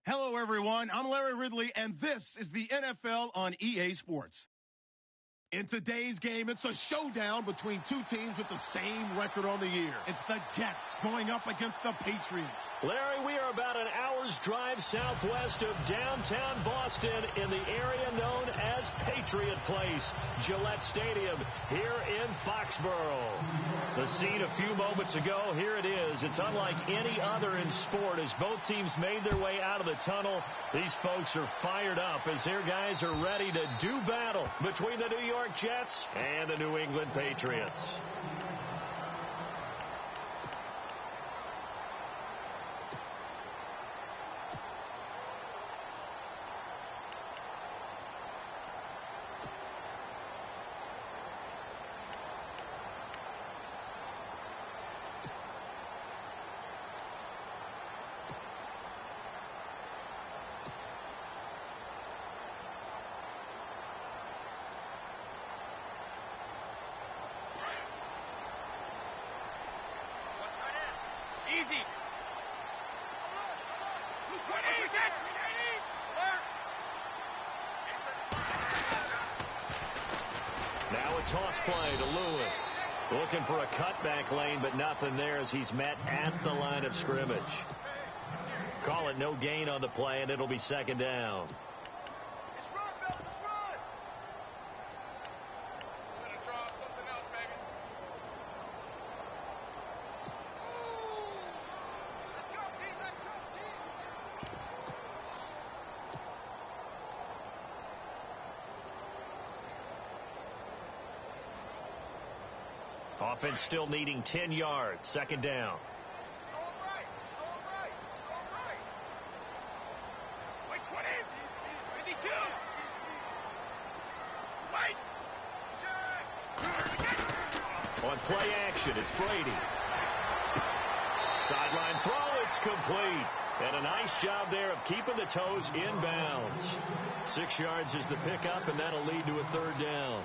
Hello, everyone. I'm Larry Ridley, and this is the NFL on EA Sports. In today's game, it's a showdown between two teams with the same record on the year. It's the Jets going up against the Patriots. Larry, we are about an hour's drive southwest of downtown Boston in the area known as Patriot Place, Gillette Stadium, here in Foxborough. The scene a few moments ago, here it is. It's unlike any other in sport as both teams made their way out of the tunnel. These folks are fired up as their guys are ready to do battle between the New York Jets and the New England Patriots. Easy. Now a toss play to Lewis. Looking for a cutback lane, but nothing there as he's met at the line of scrimmage. Call it no gain on the play, and it'll be second down. Offense still needing 10 yards. Second down. Show him right. Wait, 20. 52. Wait. On play action, it's Brady. Sideline throw, it's complete. And a nice job there of keeping the toes in bounds. 6 yards is the pickup, and that'll lead to a third down.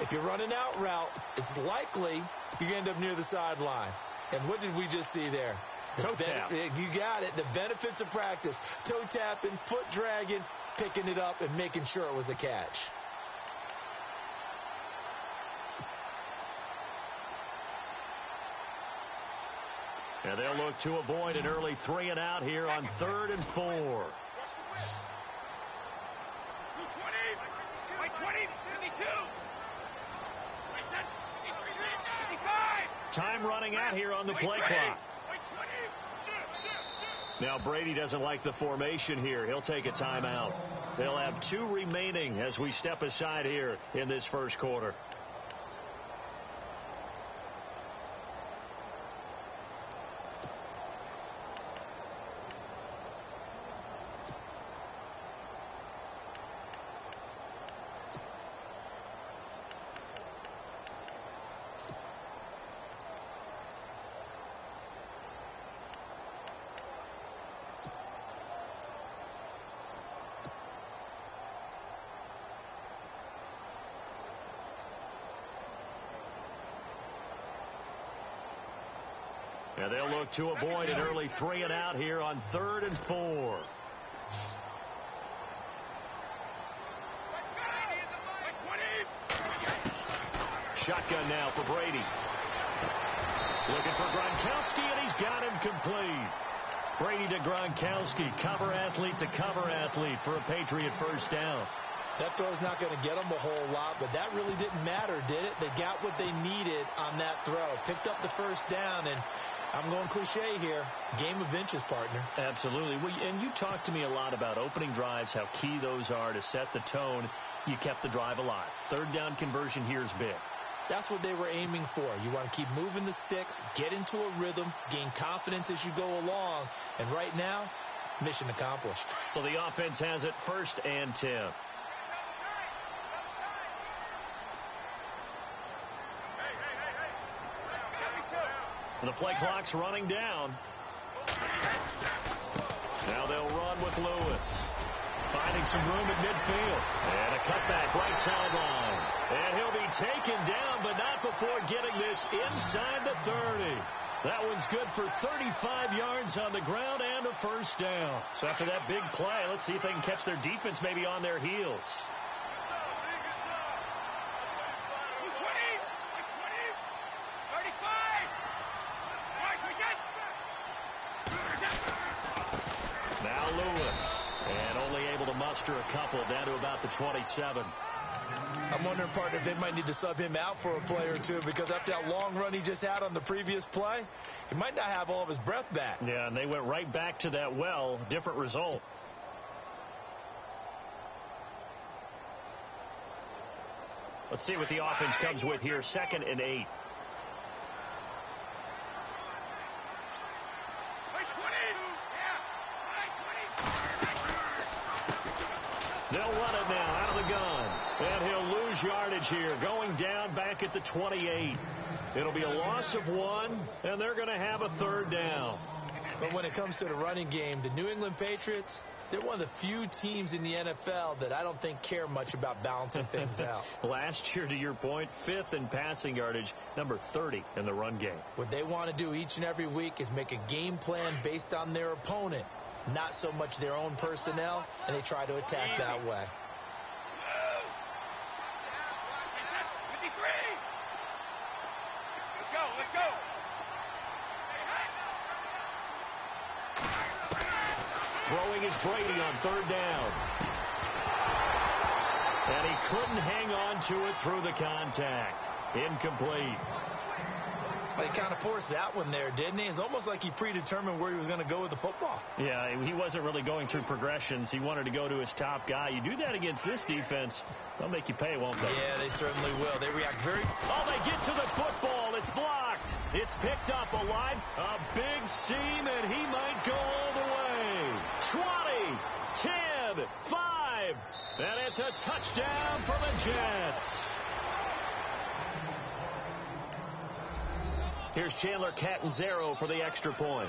If you're running out route, it's likely you're going to end up near the sideline. And what did we just see there? Toe tap. You got it. The benefits of practice. Toe tapping, foot dragging, picking it up, and making sure it was a catch. And they'll look to avoid an early 3 and out here on 3rd and 4. 220. 20. 52. Time running out here on the play clock. Now Brady doesn't like the formation here. He'll take a timeout. They'll have 2 remaining as we step aside here in this first quarter. And they'll look to avoid an early 3 and out here on 3rd and 4. Shotgun now for Brady. Looking for Gronkowski, and he's got him complete. Brady to Gronkowski, cover athlete to cover athlete for a Patriot first down. That throw's not going to get them a whole lot, but that really didn't matter, did it? They got what they needed on that throw. Picked up the first down, and I'm going cliche here. Game of inches, partner. Absolutely. Well, and you talked to me a lot about opening drives, how key those are to set the tone. You kept the drive alive. Third down conversion here is big. That's what they were aiming for. You want to keep moving the sticks, get into a rhythm, gain confidence as you go along. And right now, mission accomplished. So the offense has it 1st and 10. The play clock's running down. Now they'll run with Lewis. Finding some room at midfield. And a cutback right sideline. And he'll be taken down, but not before getting this inside the 30. That one's good for 35 yards on the ground and a first down. So after that big play, let's see if they can catch their defense maybe on their heels. Now Lewis, and only able to muster a couple down to about the 27. I'm wondering, partner, if they might need to sub him out for a play or two, because after that long run he just had on the previous play, he might not have all of his breath back. Yeah, and they went right back to that well. Different result. Let's see what the offense comes with here. 2nd and 8. They'll run it now out of the gun. And he'll lose yardage here, going down back at the 28. It'll be a loss of 1, and they're going to have a 3rd down. But when it comes to the running game, the New England Patriots, they're one of the few teams in the NFL that I don't think care much about balancing things out. Last year, to your point, 5th in passing yardage, number 30 in the run game. What they want to do each and every week is make a game plan based on their opponent, not so much their own personnel, and they try to attack that way. Let's go. Throwing is Brady on 3rd down. And he couldn't hang on to it through the contact. Incomplete. But he kind of forced that one there, didn't he? It's almost like he predetermined where he was going to go with the football. Yeah, he wasn't really going through progressions. He wanted to go to his top guy. You do that against this defense, they'll make you pay, won't they? Yeah, they certainly will. They react very... Oh, they get to the football. It's blocked. It's picked up a line. A big seam, and he might go all the way. 20, 10, 5. And it's a touchdown for the Jets. Here's Chandler Catanzaro for the extra point.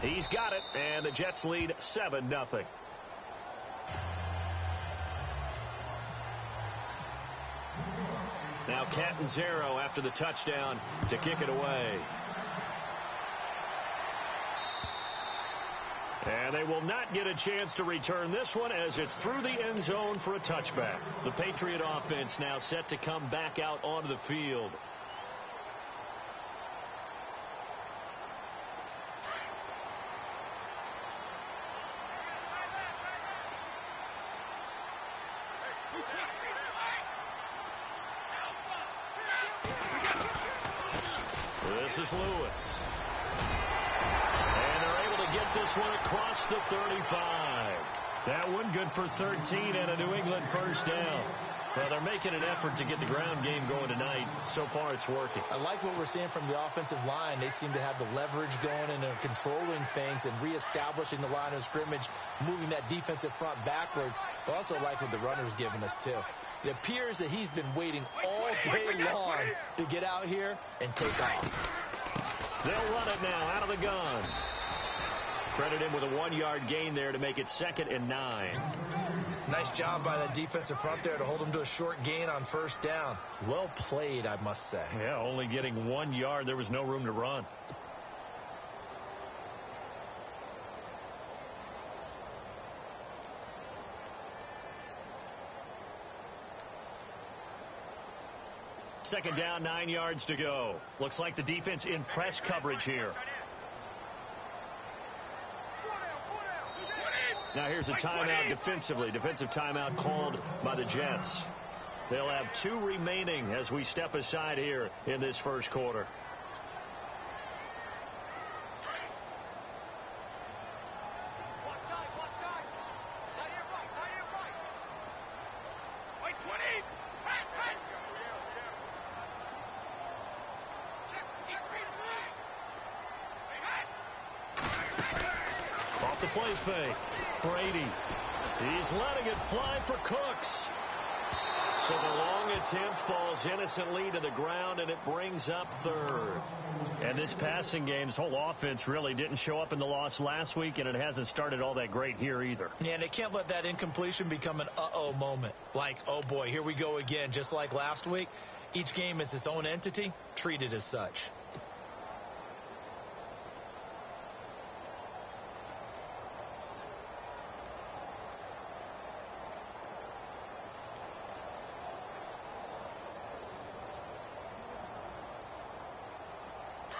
He's got it, and the Jets lead 7-0. Now Catanzaro after the touchdown to kick it away. And they will not get a chance to return this one as it's through the end zone for a touchback. The Patriot offense now set to come back out onto the field. This is Lewis. Get this one across the 35. That one good for 13 and a New England first down. Well, they're making an effort to get the ground game going tonight. So far, it's working. I like what we're seeing from the offensive line. They seem to have the leverage going and they're controlling things and reestablishing the line of scrimmage, moving that defensive front backwards. I also like what the runner's giving us, too. It appears that he's been waiting all day long to get out here and take off. They'll run it now out of the gun. Credit him with a 1-yard gain there to make it 2nd and 9. Nice job by the defensive front there to hold him to a short gain on first down. Well played, I must say. Yeah, only getting 1 yard. There was no room to run. Second down, 9 yards to go. Looks like the defense in press coverage here. Now here's a timeout defensively. Defensive timeout called by the Jets. They'll have 2 remaining as we step aside here in this first quarter. Off the play fake. Brady. He's letting it fly for Cooks. So the long attempt falls innocently to the ground, and it brings up 3rd. And And this passing game, this whole offense really didn't show up in the loss last week, and it hasn't started all that great here either. Yeah, and they can't let that incompletion become an uh-oh moment. Like, oh boy, here we go again, just like last week. Each game is its own entity, treated as such.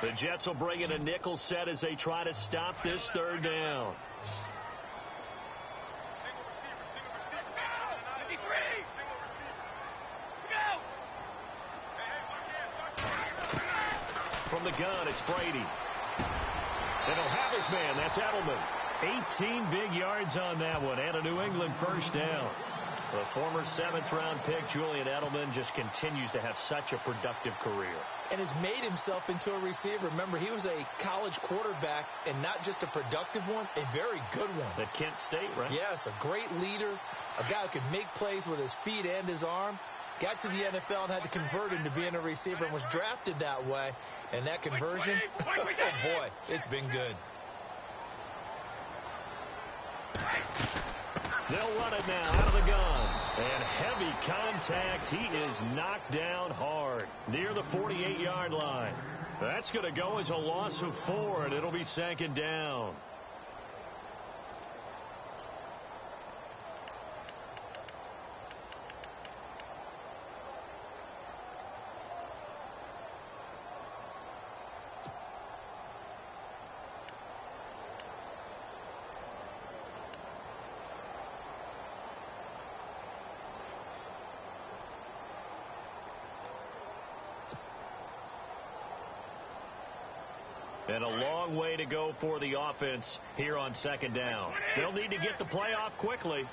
The Jets will bring in a nickel set as they try to stop this third down. Single receiver. Go! 53! Single receiver. Go! Hey, From the gun, it's Brady. And he'll have his man. That's Edelman. 18 big yards on that one, and a New England first down. The former 7th-round pick, Julian Edelman, just continues to have such a productive career. And has made himself into a receiver. Remember, he was a college quarterback, and not just a productive one, a very good one. At Kent State, right? Yes, a great leader, a guy who could make plays with his feet and his arm. Got to the NFL and had to convert into being a receiver and was drafted that way. And that conversion, oh boy, it's been good. They'll run it now out of the gun. And heavy contact. He is knocked down hard near the 48-yard line. That's going to go as a loss of 4, and it'll be 2nd down. And a long way to go for the offense here on 2nd down. They'll need to get the play off quickly.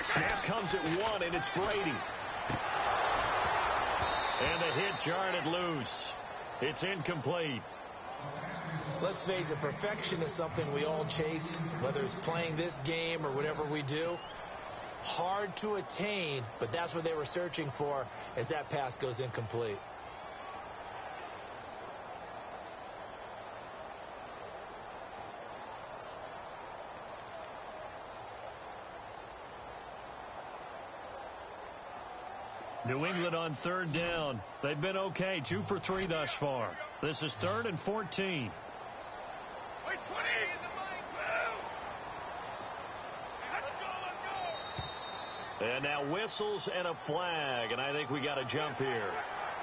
Snap comes at 1, and it's Brady. And the hit jarred it loose. It's incomplete. Let's face it, perfection is something we all chase, whether it's playing this game or whatever we do. Hard to attain, but that's what they were searching for as that pass goes incomplete. New England on 3rd down. They've been okay, 2 for 3 thus far. This is 3rd and 14. Wait, 20! Let's go! And now whistles and a flag, and I think we got a jump here.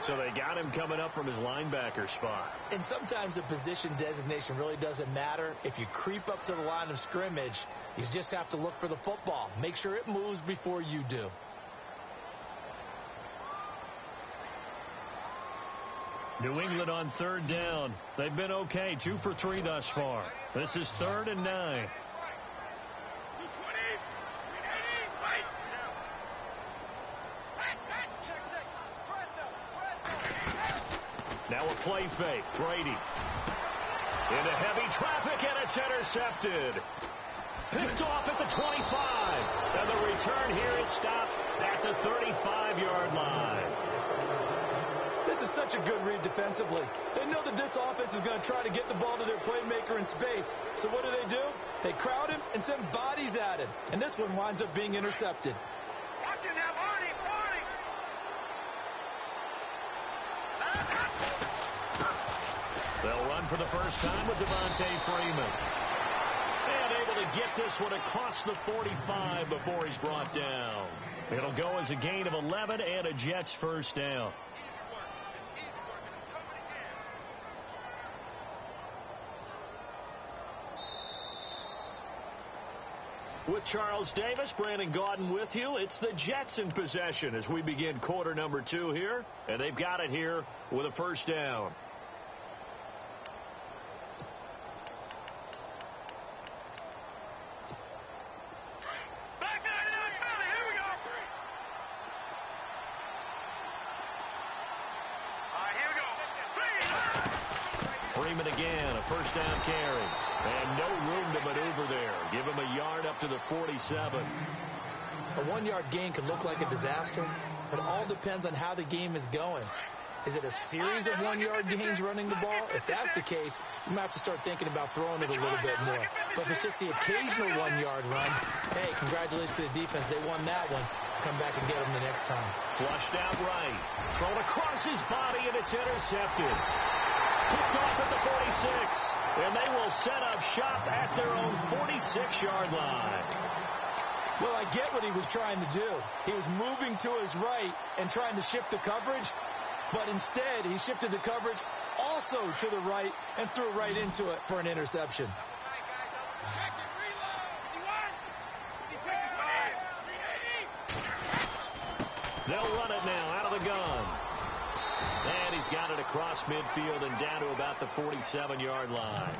So they got him coming up from his linebacker spot. And sometimes the position designation really doesn't matter. If you creep up to the line of scrimmage, you just have to look for the football. Make sure it moves before you do. New England on 3rd down. They've been okay, 2 for 3 thus far. This is 3rd and 9. Now a play fake. Brady into heavy traffic, and it's intercepted. Picked off at the 25. And the return here is stopped at the 35-yard line. This is such a good read defensively. They know that this offense is going to try to get the ball to their playmaker in space. So what do? They crowd him and send bodies at him. And this one winds up being intercepted. Watch it now, Barney! They'll run for the first time with Devontae Freeman. And able to get this one across the 45 before he's brought down. It'll go as a gain of 11 and a Jets first down. With Charles Davis, Brandon Gaudin with you. It's the Jets in possession as we begin quarter number 2 here. And they've got it here with a first down. Here we go! Freeman again, a first down carry. And no room to maneuver there. Give him a yard up to the 47. A 1-yard gain could look like a disaster, but it all depends on how the game is going. Is it a series of 1-yard gains running the ball? If that's the case, you might have to start thinking about throwing it a little bit more. But if it's just the occasional 1-yard run, hey, congratulations to the defense. They won that one. Come back and get them the next time. Flushed out right. Thrown across his body, and it's intercepted. Picked off at the 46. And they will set up shop at their own 46-yard line. Well, I get what he was trying to do. He was moving to his right and trying to shift the coverage. But instead, he shifted the coverage also to the right and threw right into it for an interception. They'll run it now out of the gun. And he's got it across midfield and down to about the 47-yard line.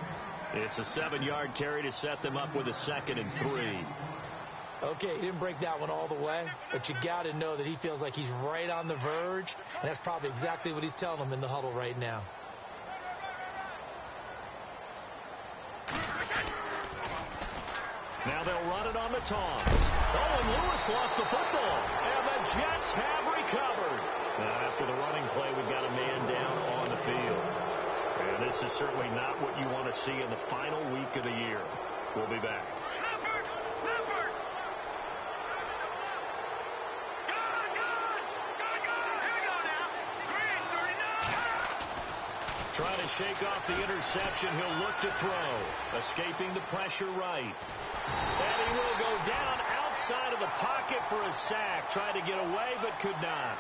It's a 7-yard carry to set them up with a 2nd and 3. Okay, he didn't break that one all the way, but you got to know that he feels like he's right on the verge, and that's probably exactly what he's telling them in the huddle right now. Now they'll run it on the toss. Oh, and Lewis lost the football, and the Jets have recovered. Now, after the running play, we've got a man down on the field. And this is certainly not what you want to see in the final week of the year. We'll be back. Trying to shake off the interception. He'll look to throw. Escaping the pressure right. And he will go down outside of the pocket for a sack. Tried to get away, but could not.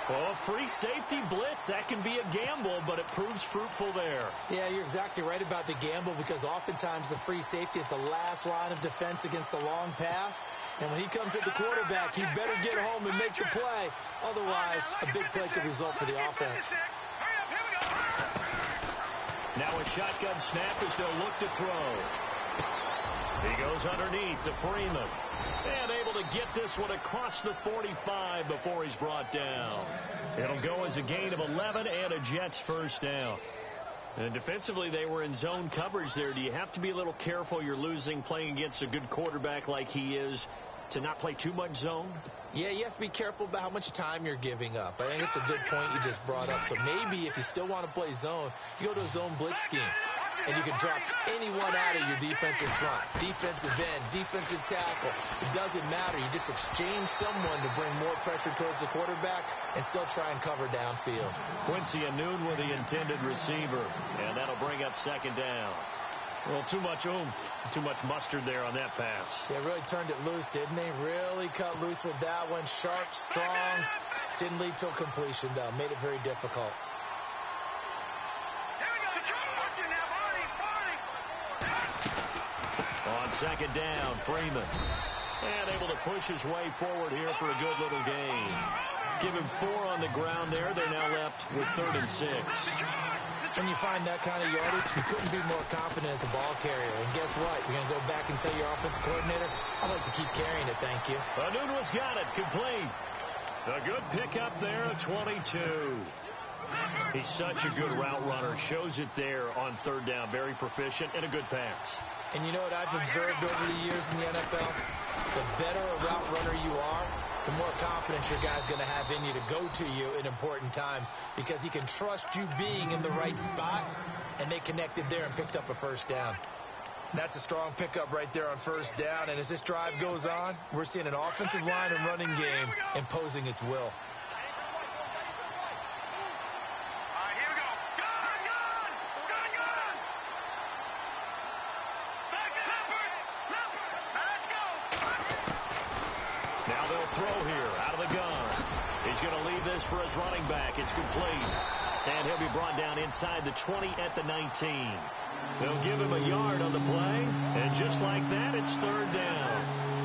Well, free safety blitz, that can be a gamble, but it proves fruitful there. Yeah, you're exactly right about the gamble, because oftentimes the free safety is the last line of defense against a long pass. And when he comes at the quarterback, he better get home and make the play. Otherwise, a big play could result for the offense. Now a shotgun snap as they'll look to throw. He goes underneath to Freeman. And able to get this one across the 45 before he's brought down. It'll go as a gain of 11 and a Jets first down. And defensively, they were in zone coverage there. Do you have to be a little careful? You're losing playing against a good quarterback like he is, to not play too much zone? Yeah, you have to be careful about how much time you're giving up. I think it's a good point you just brought up. So maybe if you still want to play zone, you go to a zone blitz scheme. And you can drop anyone out of your defensive front. Defensive end, defensive tackle. It doesn't matter. You just exchange someone to bring more pressure towards the quarterback and still try and cover downfield. Quincy Anoon with the intended receiver. And that'll bring up 2nd down. Well, too much oomph, too much mustard there on that pass. Yeah, really turned it loose, didn't he? Really cut loose with that one. Sharp, strong. Didn't lead to a completion, though. Made it very difficult. On 2nd down, Freeman. And able to push his way forward here for a good little gain. Give him 4 on the ground there. They're now left with 3rd and 6. When you find that kind of yardage, you couldn't be more confident as a ball carrier. And guess what? You're going to go back and tell your offensive coordinator, I'd like to keep carrying it, thank you. Anoon was got it. Complete. A good pickup there at 22. He's such a good route runner. Shows it there on 3rd down. Very proficient and a good pass. And you know what I've observed over the years in the NFL? The better a route runner you are, the more confidence your guy's going to have in you to go to you in important times, because he can trust you being in the right spot, and they connected there and picked up a 1st down. That's a strong pickup right there on 1st down, and as this drive goes on, we're seeing an offensive line and running game imposing its will. Now they'll throw here out of the gun. He's going to leave this for his running back. It's complete. And he'll be brought down inside the 20 at the 19. They'll give him a yard on the play. And just like that, it's 3rd down.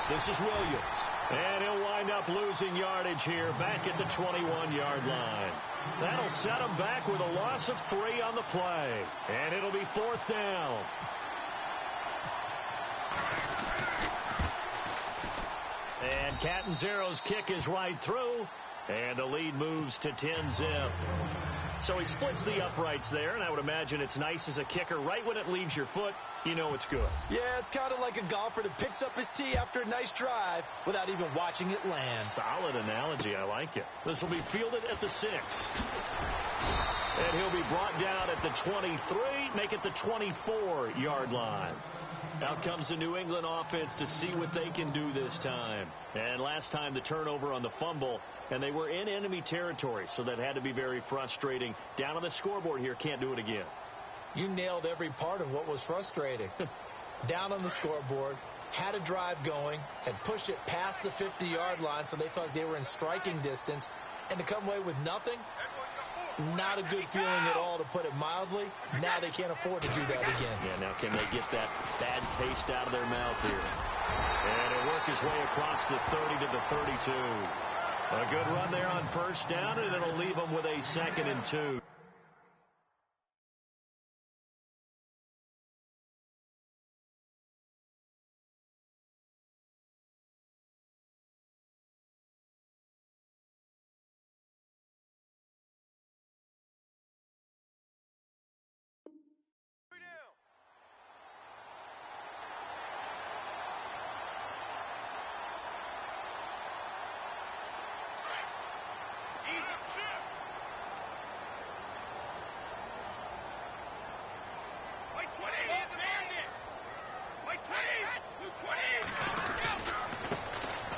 This is Williams. And he'll wind up losing yardage here back at the 21-yard line. That'll set him back with a loss of 3 on the play. And it'll be 4th down. And Catanzero's kick is right through. And the lead moves to 10-zip. So he splits the uprights there, and I would imagine it's nice as a kicker. Right when it leaves your foot, you know it's good. Yeah, it's kind of like a golfer that picks up his tee after a nice drive without even watching it land. Solid analogy. I like it. This will be fielded at the 6. And he'll be brought down at the 23, make it the 24-yard line. Out comes the New England offense to see what they can do this time. And last time the turnover on the fumble, and they were in enemy territory, so that had to be very frustrating. Down on the scoreboard here, can't do it again. You nailed every part of what was frustrating. Down on the scoreboard, had a drive going, had pushed it past the 50-yard line, so they thought they were in striking distance, and to come away with nothing, not a good feeling at all, to put it mildly. Now they can't afford to do that again. Yeah, now can they get that bad taste out of their mouth here? And he'll work his way across the 30 to the 32. A good run there on 1st down, and it'll leave them with a 2nd and 2.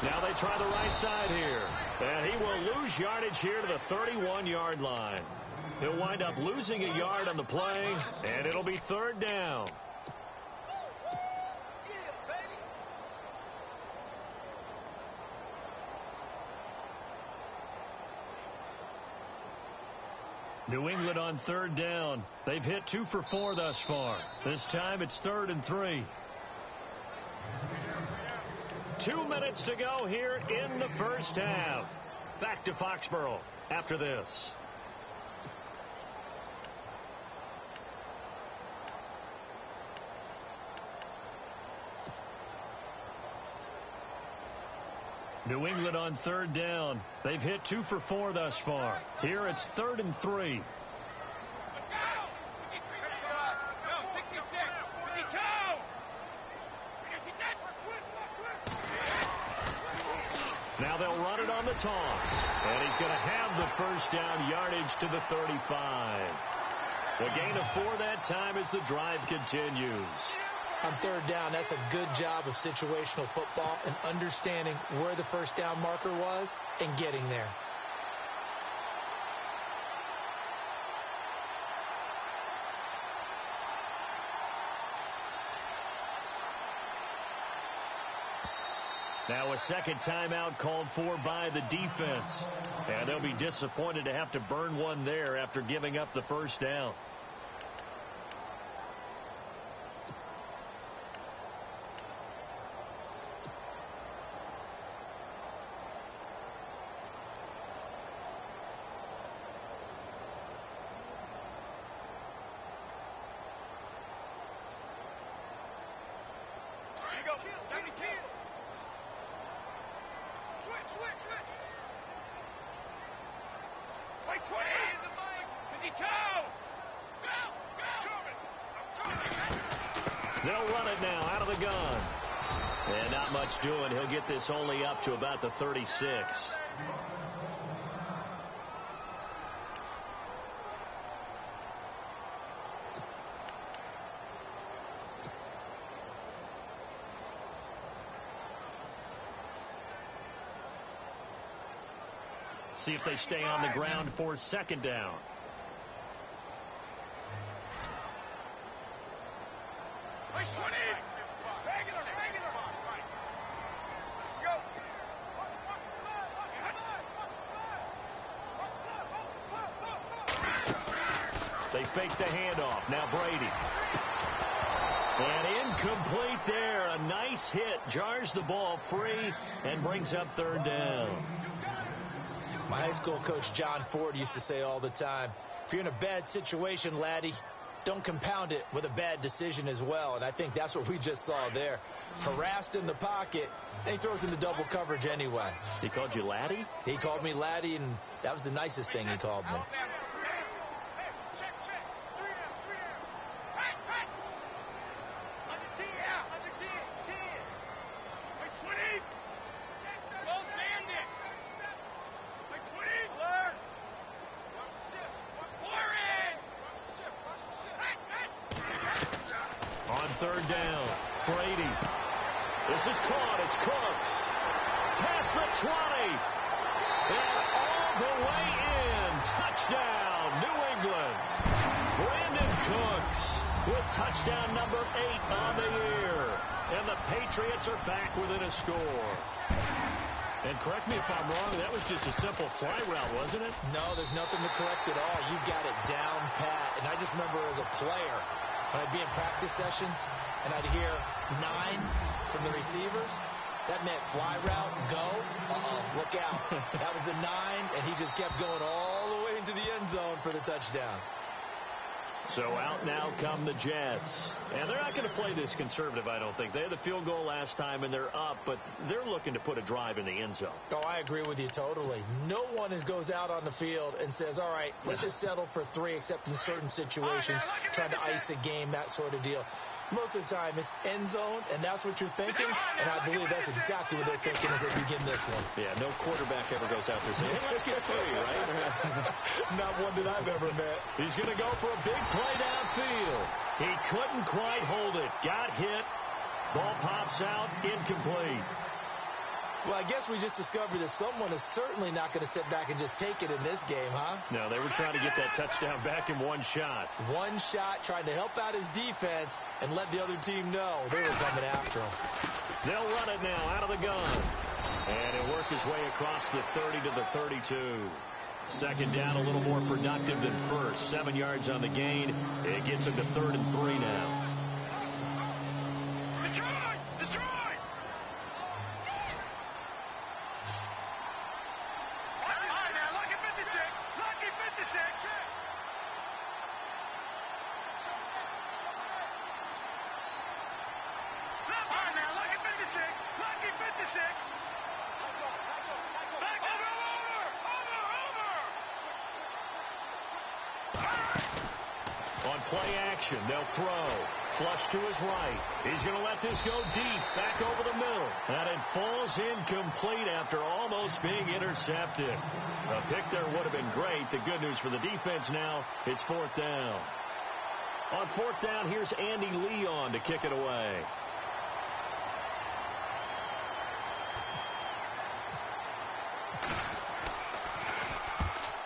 Now they try the right side here. And he will lose yardage here to the 31-yard line. He'll wind up losing a yard on the play, and it'll be 3rd down. New England on 3rd down. They've hit 2 for 4 thus far. This time it's 3rd and 3. 2 minutes to go here in the 1st half. Back to Foxborough after this. New England on 3rd down. They've hit 2 for 4 thus far. Here it's 3rd and 3. Now they'll run it on the toss. And he's going to have the 1st down, yardage to the 35. The gain of 4 that time as the drive continues. On 3rd down, that's a good job of situational football and understanding where the 1st down marker was and getting there. Now a 2nd timeout called for by the defense. And they'll be disappointed to have to burn one there after giving up the 1st down. They'll run it now out of the gun. And not much doing. He'll get this only up to about the 36. See if they stay on the ground for 2nd down. They fake the handoff. Now Brady. And incomplete there. A nice base hit jars the ball free and brings up third down. My high school coach, John Ford, used to say all the time, if you're in a bad situation, laddie, don't compound it with a bad decision as well. And I think that's what we just saw there. Harassed in the pocket, and he throws into double coverage anyway. He called you laddie? He called me laddie, and that was the nicest thing he called me. Third down. Brady. This is caught. It's Cooks. Past the 20. And all the way in. Touchdown, New England. Brandon Cooks with touchdown number 8 on the year. And the Patriots are back within a score. And correct me if I'm wrong, that was just a simple fly route, wasn't it? No, there's nothing to correct at all. You've got it down pat. And I just remember as a player, when I'd be in practice sessions and I'd hear 9 from the receivers, that meant fly route, go, look out. That was the 9, and he just kept going all the way into the end zone for the touchdown. So out now come the Jets. And they're not going to play this conservative, I don't think. They had the field goal last time, and they're up, but they're looking to put a drive in the end zone. Oh, I agree with you totally. No one goes out on the field and says, all right, let's just settle for 3, except in certain situations, trying to ice a game, that sort of deal. Most of the time, it's end zone, and that's what you're thinking, and I believe that's exactly what they're thinking as they begin this one. Yeah, no quarterback ever goes out there saying, hey, let's get 3, right? Not one that I've ever met. He's going to go for a big play downfield. He couldn't quite hold it. Got hit. Ball pops out. Incomplete. Well, I guess we just discovered that someone is certainly not going to sit back and just take it in this game, huh? No, they were trying to get that touchdown back in one shot. One shot, trying to help out his defense and let the other team know they were coming after him. They'll run it now out of the gun. And he'll work his way across the 30 to the 32. Second down, a little more productive than first. 7 yards on the gain. It gets him to 3rd and 3 now. Play action. They'll throw. Flush to his right. He's going to let this go deep. Back over the middle. And it falls incomplete after almost being intercepted. A pick there would have been great. The good news for the defense now, it's 4th down. On 4th down, here's Andy Leon to kick it away.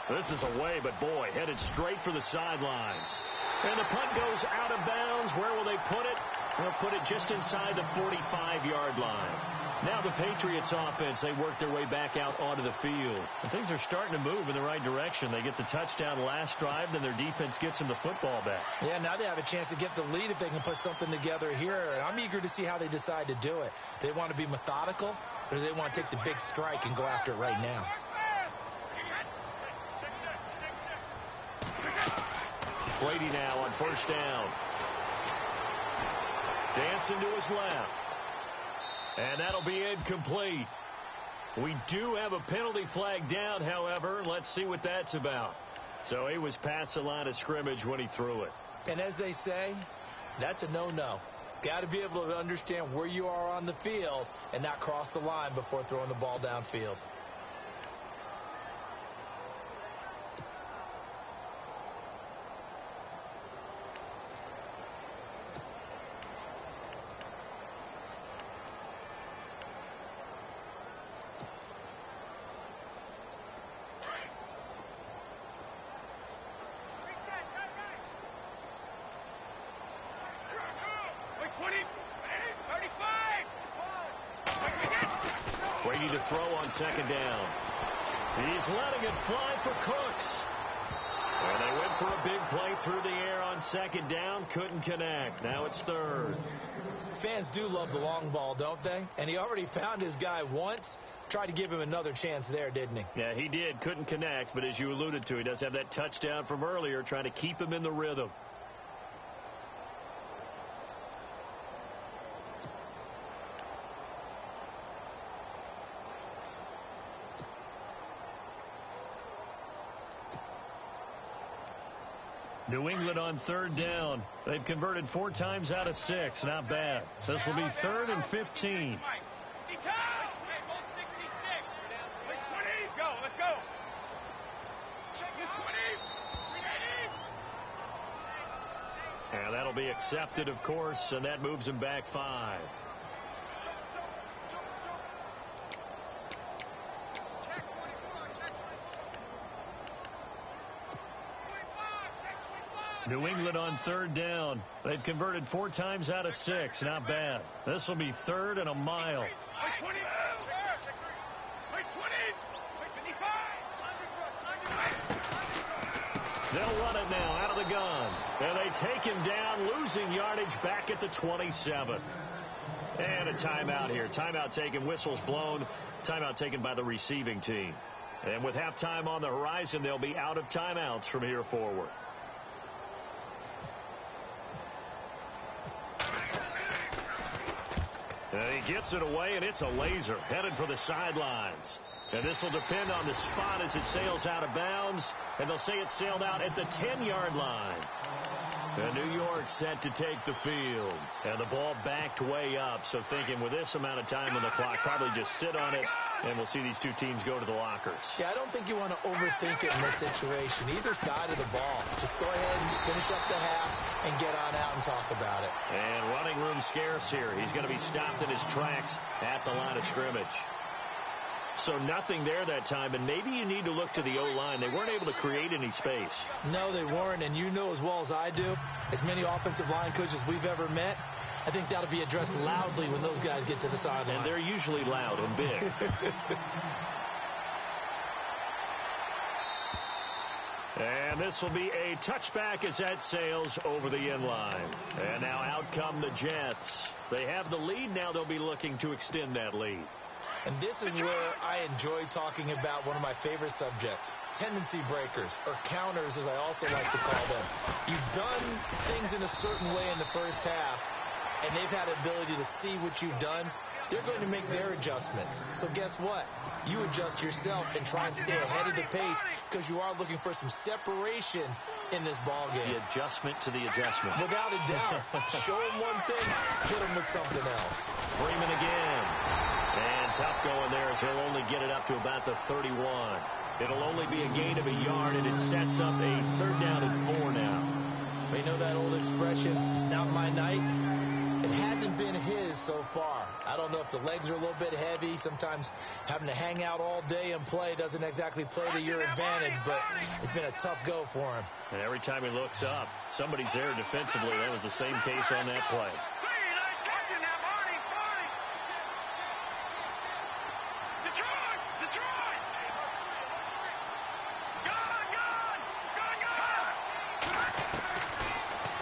This is away, but boy, headed straight for the sidelines. And the punt goes out of bounds. Where will they put it? They'll put it just inside the 45-yard line. Now the Patriots offense, they work their way back out onto the field. And things are starting to move in the right direction. They get the touchdown last drive, then their defense gets them the football back. Yeah, now they have a chance to get the lead if they can put something together here. And I'm eager to see how they decide to do it. Do they want to be methodical, or do they want to take the big strike and go after it right now? Brady now on 1st down. Dancing to his left. And that'll be incomplete. We do have a penalty flag down, however. Let's see what that's about. So he was past the line of scrimmage when he threw it. And as they say, that's a no-no. Got to be able to understand where you are on the field and not cross the line before throwing the ball downfield. Brady to throw on 2nd down. He's letting it fly for Cooks. And they went for a big play through the air on 2nd down. Couldn't connect. Now it's 3rd. Fans do love the long ball, don't they? And he already found his guy once. Tried to give him another chance there, didn't he? Yeah, he did. Couldn't connect, but as you alluded to, he does have that touchdown from earlier, trying to keep him in the rhythm. New England on third down. They've converted 4 times out of 6. Not bad. This will be 3rd and 15. Let's go. And that'll be accepted, of course, and that moves him back 5. New England on third down. They've converted 4 times out of 6. Not bad. This will be 3rd and a mile. They'll run it now out of the gun. And they take him down, losing yardage back at the 27. And a timeout here. Timeout taken, whistles blown. Timeout taken by the receiving team. And with halftime on the horizon, they'll be out of timeouts from here forward. And he gets it away, and it's a laser headed for the sidelines. And this will depend on the spot as it sails out of bounds. And they'll say it sailed out at the 10-yard line. And New York set to take the field. And the ball backed way up. So thinking with this amount of time on the clock, probably just sit on it. And we'll see these two teams go to the lockers. Yeah, I don't think you want to overthink it in this situation. Either side of the ball. Just go ahead and finish up the half and get on out and talk about it. And running room scarce here. He's going to be stopped in his tracks at the line of scrimmage. So nothing there that time, and maybe you need to look to the O-line. They weren't able to create any space. No, they weren't, and you know as well as I do, as many offensive line coaches we've ever met, I think that'll be addressed loudly when those guys get to the sideline. And they're usually loud and big. And this will be a touchback as that sails over the end line. And now out come the Jets. They have the lead. Now they'll be looking to extend that lead. And this is where I enjoy talking about one of my favorite subjects, tendency breakers, or counters as I also like to call them. You've done things in a certain way in the first half, and they've had the ability to see what you've done. They're going to make their adjustments. So guess what? You adjust yourself and try and stay ahead of the pace because you are looking for some separation in this ball game. The adjustment to the adjustment. Without a doubt. Show them one thing, hit them with something else. Freeman again. And tough going there as he'll only get it up to about the 31. It'll only be a gain of a yard, and it sets up a 3rd down and 4 now. You know that old expression, it's not my night. It hasn't been his so far. I don't know if the legs are a little bit heavy. Sometimes having to hang out all day and play doesn't exactly play to your advantage, but it's been a tough go for him. And every time he looks up, somebody's there defensively. That was the same case on that play.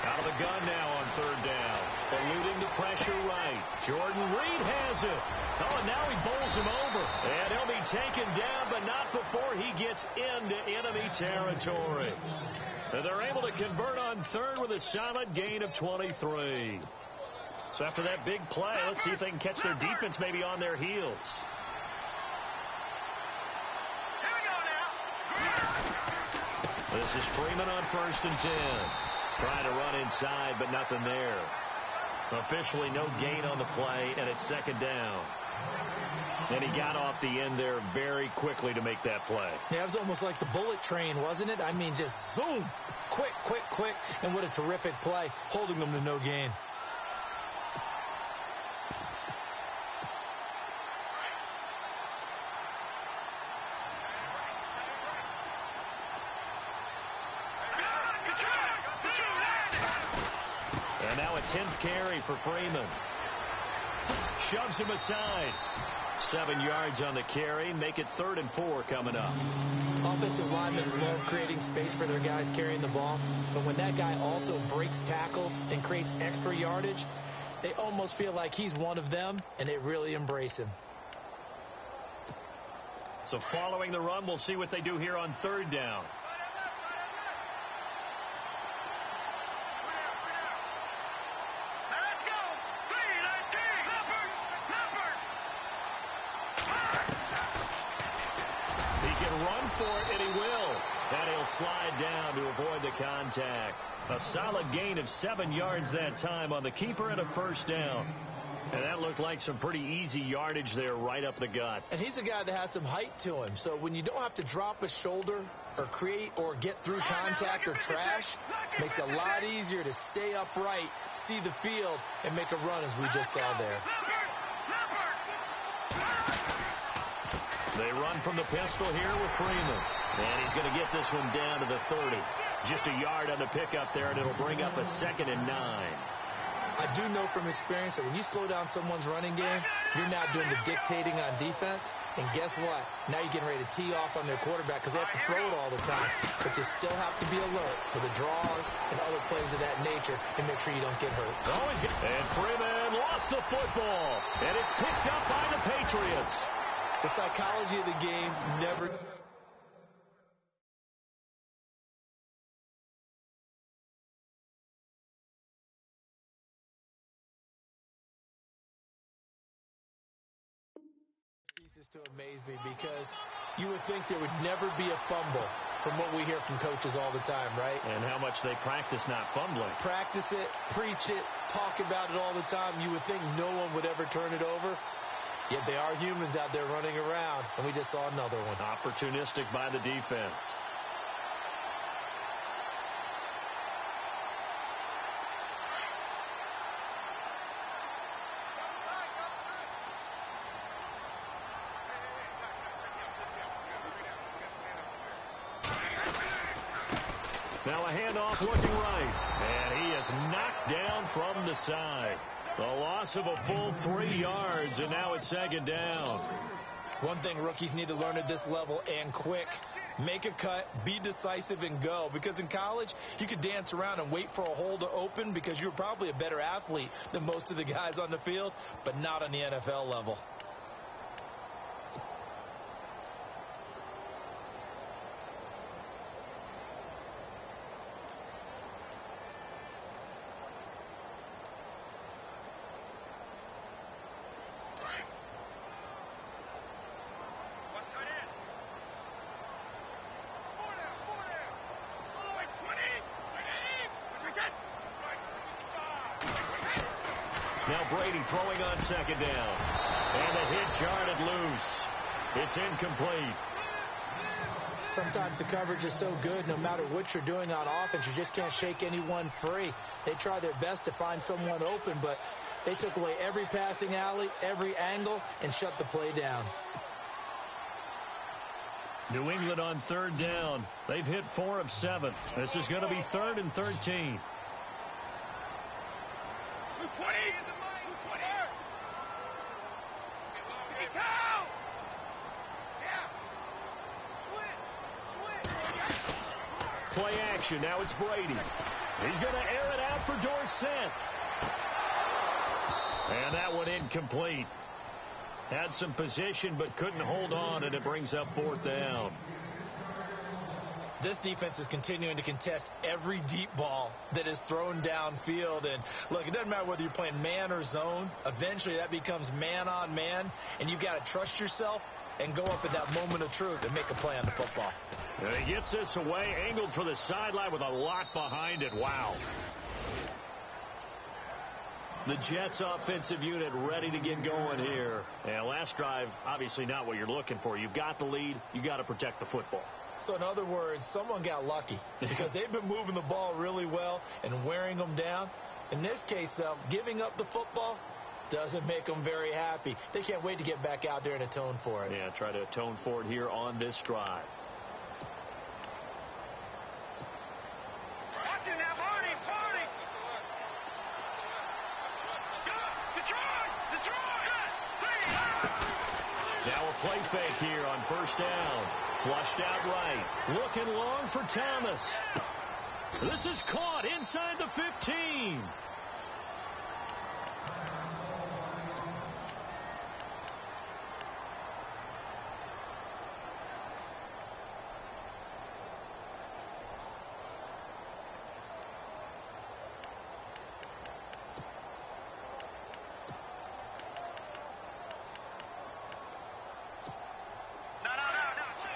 Out of the gun now on 3rd down. Eluding the pressure right. Jordan Reed has it. Oh, and now he bowls him over. And he'll be taken down, but not before he gets into enemy territory. And they're able to convert on 3rd with a solid gain of 23. So after that big play, let's see if they can catch their defense maybe on their heels. This is Freeman on 1st and 10. Trying to run inside, but nothing there. Officially no gain on the play, and it's 2nd down. And he got off the end there very quickly to make that play. Yeah, it was almost like the bullet train, wasn't it? I mean, just zoom, quick, quick, quick, and what a terrific play, holding them to no gain. And now a 10th carry for Freeman. Shoves him aside. 7 yards on the carry. Make it 3rd and 4 coming up. Offensive linemen love creating space for their guys carrying the ball. But when that guy also breaks tackles and creates extra yardage, They almost feel like he's one of them, and they really embrace him. So following the run, we'll see what they do here on third down. Run for it, and he will. And he'll slide down to avoid the contact. A solid gain of 7 yards that time on the keeper and a first down. And that looked like some pretty easy yardage there right up the gut. And he's a guy that has some height to him. So when you don't have to drop a shoulder or create or get through contact or trash, makes it a lot easier to stay upright, see the field, and make a run as we just saw there. They run from the pistol here with Freeman. And he's going to get this one down to the 30. Just a yard on the pickup there, and it'll bring up a 2nd and 9. I do know from experience that when you slow down someone's running game, you're now doing the dictating on defense. And guess what? Now you're getting ready to tee off on their quarterback because they have to throw it all the time. But you still have to be alert for the draws and other plays of that nature and make sure you don't get hurt. And Freeman lost the football. And it's picked up by the Patriots. The psychology of the game never... ceases to amaze me because you would think there would never be a fumble from what we hear from coaches all the time, right? And how much they practice not fumbling. Practice it, preach it, talk about it all the time. You would think no one would ever turn it over. Yet they are humans out there running around, and we just saw another one. Opportunistic by the defense. Now a handoff looking right, and he is knocked down from the side. The loss of a full 3 yards, and now it's 2nd down. One thing rookies need to learn at this level, and quick, make a cut, be decisive, and go. Because in college, you could dance around and wait for a hole to open because you're probably a better athlete than most of the guys on the field, but not on the NFL level. Now Brady throwing on 2nd down. And the hit jarred loose. It's incomplete. Sometimes the coverage is so good, no matter what you're doing on offense, you just can't shake anyone free. They try their best to find someone open, but they took away every passing alley, every angle, and shut the play down. New England on 3rd down. They've hit 4 of 7. This is going to be 3rd and 13. Play action. Now it's Brady. He's going to air it out for Dorsett. And that one incomplete. Had some position but couldn't hold on, and it brings up 4th down. This defense is continuing to contest every deep ball that is thrown downfield. And look, it doesn't matter whether you're playing man or zone. Eventually that becomes man on man, and you've got to trust yourself and go up at that moment of truth and make a play on the football. And he gets this away, angled for the sideline with a lot behind it. Wow. The Jets offensive unit ready to get going here. And last drive, obviously not what you're looking for. You've got the lead. You got to protect the football. So in other words, someone got lucky because they've been moving the ball really well and wearing them down. In this case, though, giving up the football doesn't make them very happy. They can't wait to get back out there and atone for it. Yeah, try to atone for it here on this drive. Now a play fake here on 1st down. Flushed out right. Looking long for Thomas. This is caught inside the 15.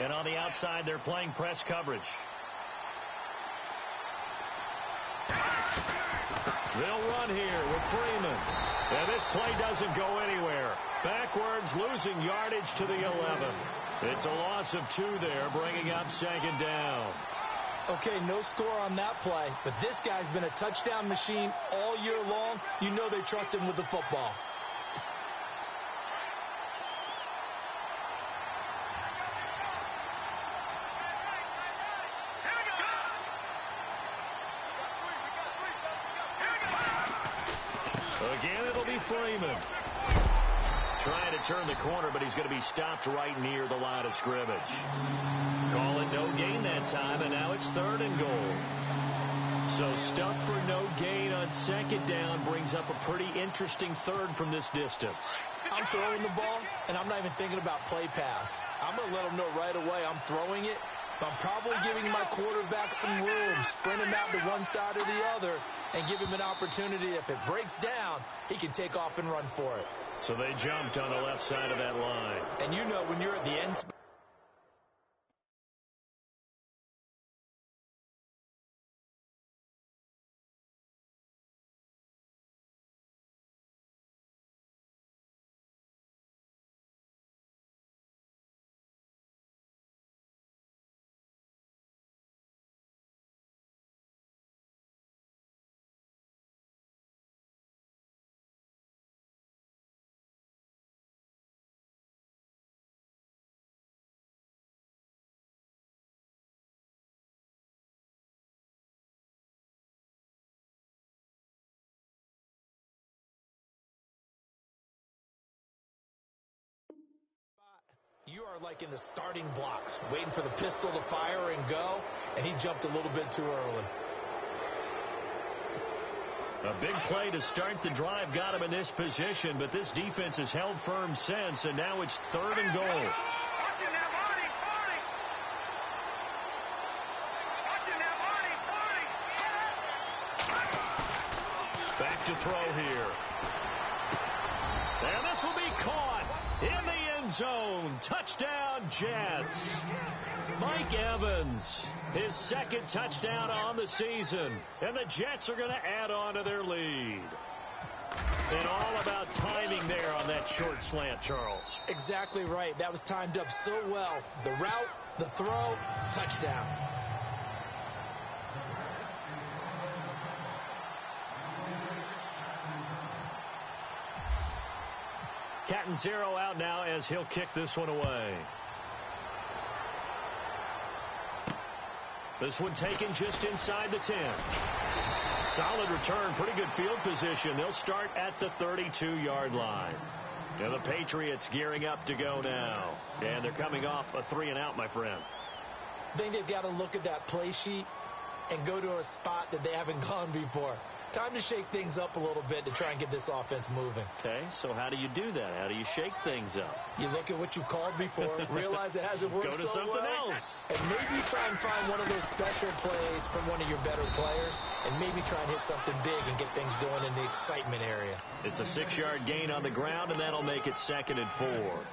And on the outside, they're playing press coverage. They'll run here with Freeman. And this play doesn't go anywhere. Backwards, losing yardage to the 11. It's a loss of 2 there, bringing up 2nd down. Okay, no score on that play, but this guy's been a touchdown machine all year long. You know they trust him with the football. Again, it'll be Freeman. Trying to turn the corner, but he's going to be stopped right near the line of scrimmage. Call it no gain that time, and now it's 3rd and goal. So stuff for no gain on 2nd down brings up a pretty interesting 3rd from this distance. I'm throwing the ball, and I'm not even thinking about play pass. I'm going to let him know right away I'm throwing it. I'm probably giving my quarterback some room, sprint him out to one side or the other, and give him an opportunity. If it breaks down, he can take off and run for it. So they jumped on the left side of that line. And you know when you're at the end spot. You are like in the starting blocks, waiting for the pistol to fire and go, and he jumped a little bit too early. A big play to start the drive got him in this position, but this defense has held firm since, and now it's 3rd and goal. Back to throw here. And this will be caught in the end zone. Touchdown, Jets. Mike Evans, his 2nd touchdown on the season. And the Jets are going to add on to their lead. And all about timing there on that short slant, Charles. Exactly right. That was timed up so well. The route, the throw, touchdown. Cat and 0 out now as he'll kick this one away. This one taken just inside the 10. Solid return, pretty good field position. They'll start at the 32-yard line. And the Patriots gearing up to go now. And they're coming off a 3-and-out, my friend. I think they've got to look at that play sheet and go to a spot that they haven't gone before. Time to shake things up a little bit to try and get this offense moving. Okay, so how do you do that? How do you shake things up? You look at what you've called before, realize it hasn't worked so well. Go to something else. And maybe try and find one of those special plays from one of your better players, and maybe try and hit something big and get things going in the excitement area. It's a 6-yard gain on the ground, and that'll make it 2nd and 4.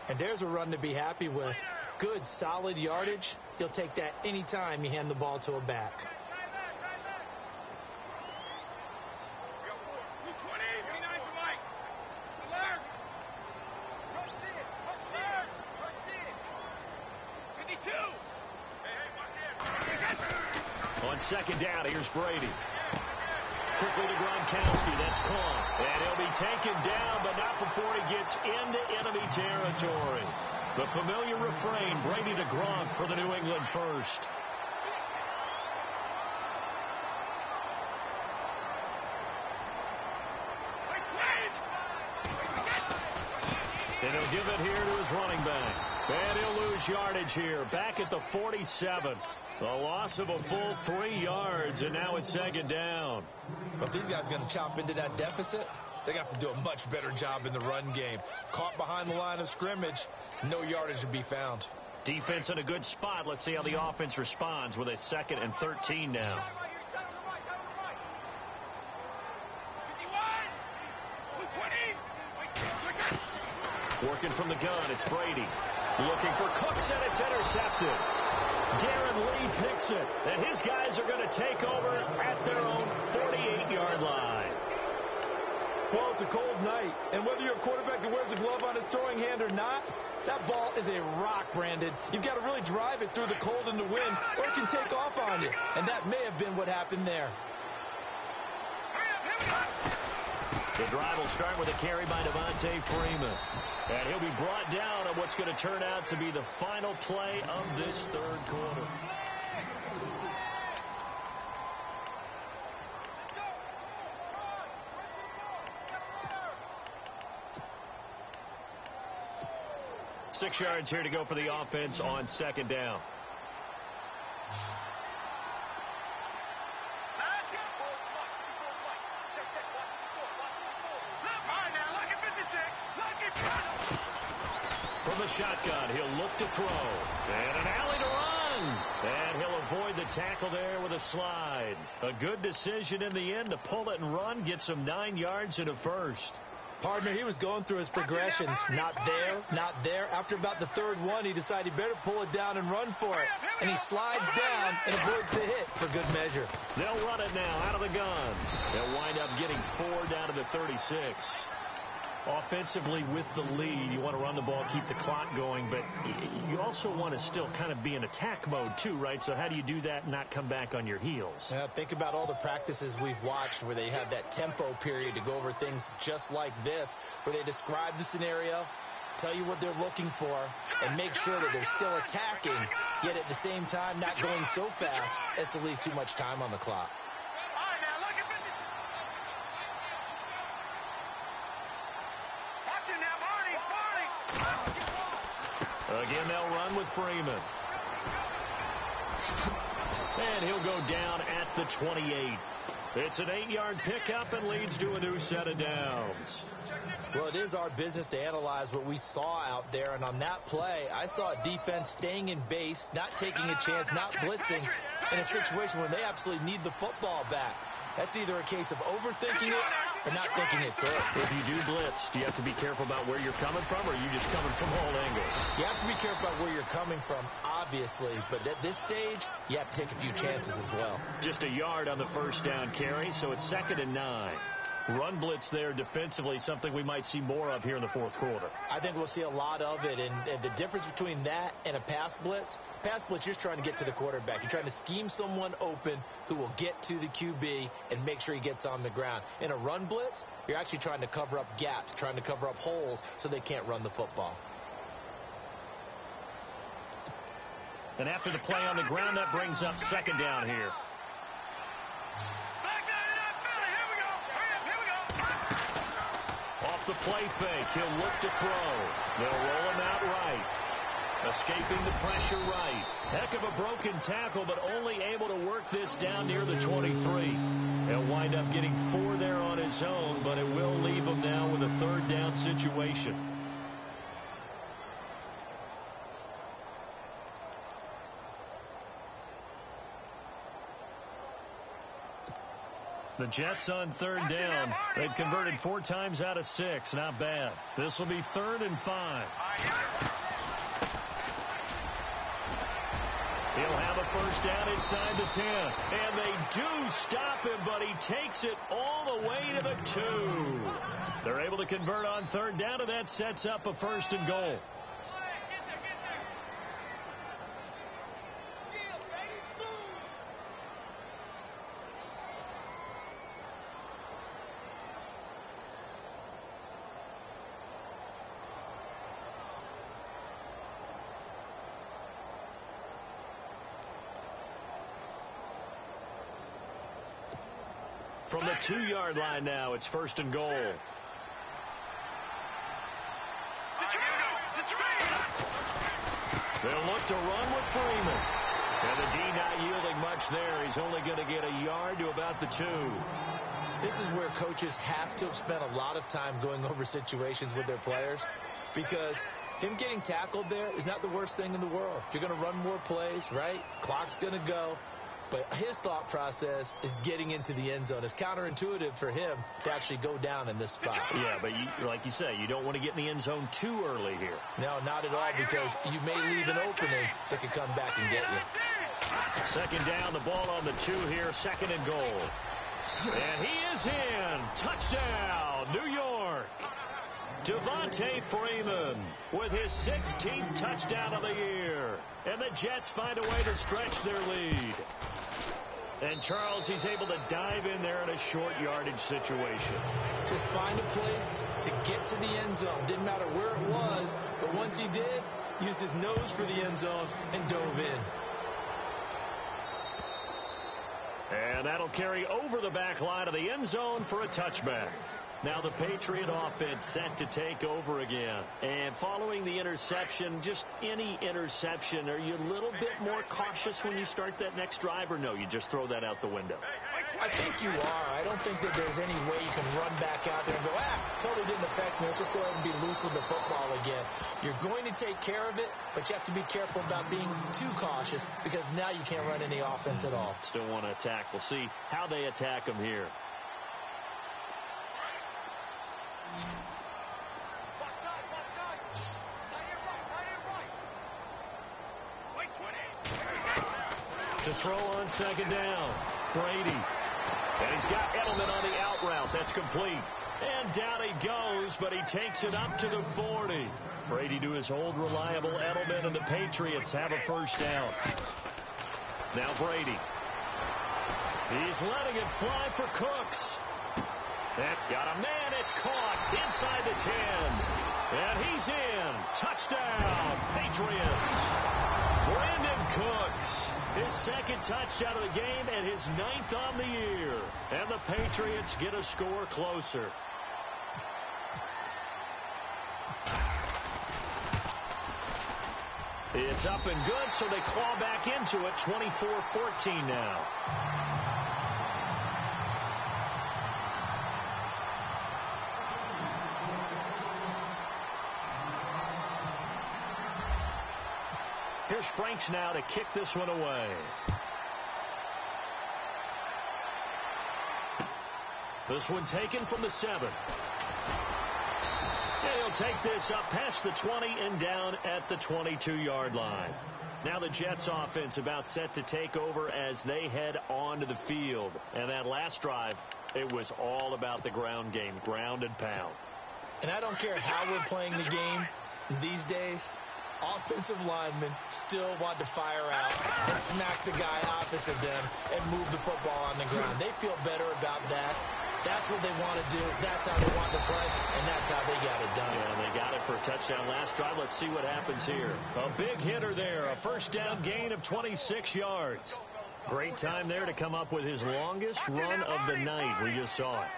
And there's a run to be happy with. Good, solid yardage. You'll take that anytime you hand the ball to a back. On 2nd down, here's Brady. Quickly to Gronkowski. That's caught. And he'll be taken down, but not before he gets into enemy territory. The familiar refrain, Brady to Gronk for the New England first. And he'll give it here to his running back. And he'll lose yardage here. Back at the 47. A loss of a full 3 yards, and now it's 2nd down. But if these guys are going to chop into that deficit, they got to do a much better job in the run game. Caught behind the line of scrimmage, no yardage to be found. Defense in a good spot. Let's see how the offense responds with a 2nd and 13 now. Working from the gun, it's Brady. Looking for Cooks, and it's intercepted. Darren Lee picks it, and his guys are going to take over at their own 48-yard line. Well, it's a cold night, and whether you're a quarterback that wears a glove on his throwing hand or not, that ball is a rock, Brandon. You've got to really drive it through the cold and the wind, or it can take off on you, and that may have been what happened there. The drive will start with a carry by Devontae Freeman. And he'll be brought down on what's going to turn out to be the final play of this third quarter. Six yards here to go for the offense on second down. From the shotgun, he'll look to throw. And an alley to run. And he'll avoid the tackle there with a slide. A good decision in the end to pull it and run. Get some 9 yards and a first. Partner, he was going through his progressions. Not there, not there. After about the third one, he decided he better pull it down and run for it. And he slides down and avoids the hit for good measure. They'll run it now out of the gun. They'll wind up getting 4 down to the 36. Offensively with the lead, you want to run the ball, keep the clock going, but you also want to still kind of be in attack mode too, right? So how do you do that and not come back on your heels? Think about all the practices we've watched where they have that tempo period to go over things just like this, where they describe the scenario, tell you what they're looking for, and make sure that they're still attacking, yet at the same time not going so fast as to leave too much time on the clock. Again, they'll run with Freeman. And he'll go down at the 28. It's an 8-yard pickup and leads to a new set of downs. Well, it is our business to analyze what we saw out there. And on that play, I saw a defense staying in base, not taking a chance, not blitzing in a situation where they absolutely need the football back. That's either a case of overthinking it or not thinking it through. If you do blitz, do you have to be careful about where you're coming from, or are you just coming from all angles? You have to be careful about where you're coming from, obviously. But at this stage, you have to take a few chances as well. Just a yard on the first down carry, so it's 2nd and 9. Run blitz there defensively, something we might see more of here in the fourth quarter. I think we'll see a lot of it, and the difference between that and a pass blitz, you're just trying to get to the quarterback. You're trying to scheme someone open who will get to the QB and make sure he gets on the ground. In a run blitz, you're actually trying to cover up gaps, trying to cover up holes so they can't run the football. And after the play on the ground, that brings up 2nd down here. The play fake. He'll look to throw. They'll roll him out right. Escaping the pressure right. Heck of a broken tackle, but only able to work this down near the 23. He'll wind up getting 4 there on his own, but it will leave him now with a 3rd down situation. The Jets on 3rd down. They've converted 4 times out of 6. Not bad. This will be 3rd and 5. He'll have a first down inside the 10. And they do stop him, but he takes it all the way to the 2. They're able to convert on 3rd down, and that sets up a 1st and goal. From the 2-yard line now, it's 1st and goal. They'll look to run with Freeman. And the D not yielding much there. He's only going to get a yard to about the 2. This is where coaches have to have spent a lot of time going over situations with their players, because him getting tackled there is not the worst thing in the world. You're going to run more plays, right? Clock's going to go. But his thought process is getting into the end zone. It's counterintuitive for him to actually go down in this spot. Yeah, but like you say, you don't want to get in the end zone too early here. No, not at all, because you may leave an opening that could come back and get you. Second down, the ball on the 2 here, 2nd and goal. And he is in. Touchdown, New York. Devontae Freeman with his 16th touchdown of the year. And the Jets find a way to stretch their lead. And Charles, he's able to dive in there in a short yardage situation. Just find a place to get to the end zone. Didn't matter where it was, but once he did, used his nose for the end zone and dove in. And that'll carry over the back line of the end zone for a touchback. Now the Patriot offense set to take over again. And following the interception, just any interception, are you a little bit more cautious when you start that next drive, or no, you just throw that out the window? I think you are. I don't think that there's any way you can run back out there and go, totally didn't affect me. Let's just go ahead and be loose with the football again. You're going to take care of it, but you have to be careful about being too cautious, because now you can't run any offense at all. Still want to attack. We'll see how they attack them here. To throw on second down, Brady. And he's got Edelman on the out route. That's complete. And down he goes, but he takes it up to the 40. Brady to his old reliable Edelman, and the Patriots have a first down. Now Brady. He's letting it fly for Cooks. And got a man. It's caught inside the 10. And he's in. Touchdown, Patriots. Brandon Cooks. His second touchdown of the game and his 9th on the year. And the Patriots get a score closer. It's up and good, so they claw back into it. 24-14 now. Here's Franks now to kick this one away. This one taken from the 7. And he'll take this up past the 20 and down at the 22-yard line. Now the Jets offense about set to take over as they head onto the field. And that last drive, it was all about the ground game, ground and pound. And I don't care how we're playing the game these days. Offensive linemen still want to fire out and smack the guy opposite them and move the football on the ground. They feel better about that. That's what they want to do. That's how they want to play, and that's how they got it done. Yeah, they got it for a touchdown last drive. Let's see what happens here. A big hitter there, a first down gain of 26 yards. Great time there to come up with his longest run of the night. We just saw it.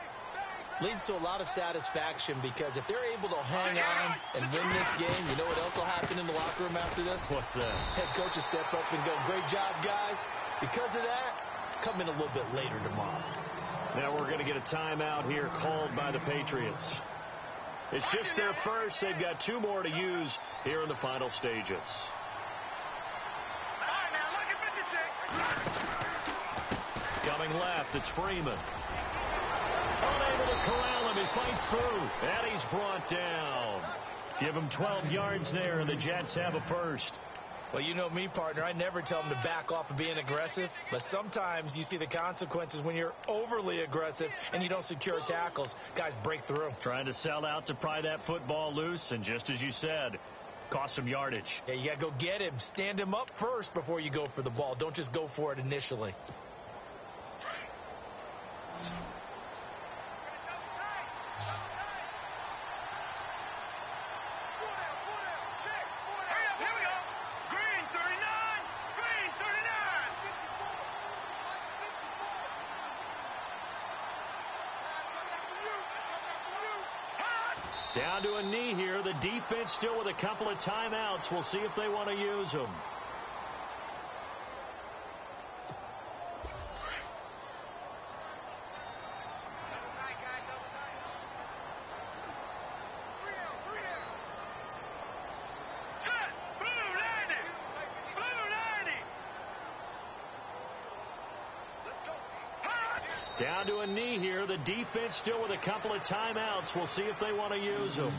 Leads to a lot of satisfaction, because if they're able to hang on and win this game, you know what else will happen in the locker room after this? What's that? Head coach will step up and go, great job, guys. Because of that, come in a little bit later tomorrow. Now we're going to get a timeout here called by the Patriots. It's just their first. They've got 2 more to use here in the final stages. Coming left, it's Freeman. Unable to corral him. He fights through. And he's brought down. Give him 12 yards there, and the Jets have a first. Well, you know me, partner. I never tell them to back off of being aggressive. But sometimes you see the consequences when you're overly aggressive and you don't secure tackles. Guys break through. Trying to sell out to pry that football loose, and just as you said, cost some yardage. Yeah, you got to go get him. Stand him up first before you go for the ball. Don't just go for it initially. Down to a knee here. The defense still with a couple of timeouts. We'll see if they want to use them. Down to a knee here. The defense still with a couple of timeouts. We'll see if they want to use them.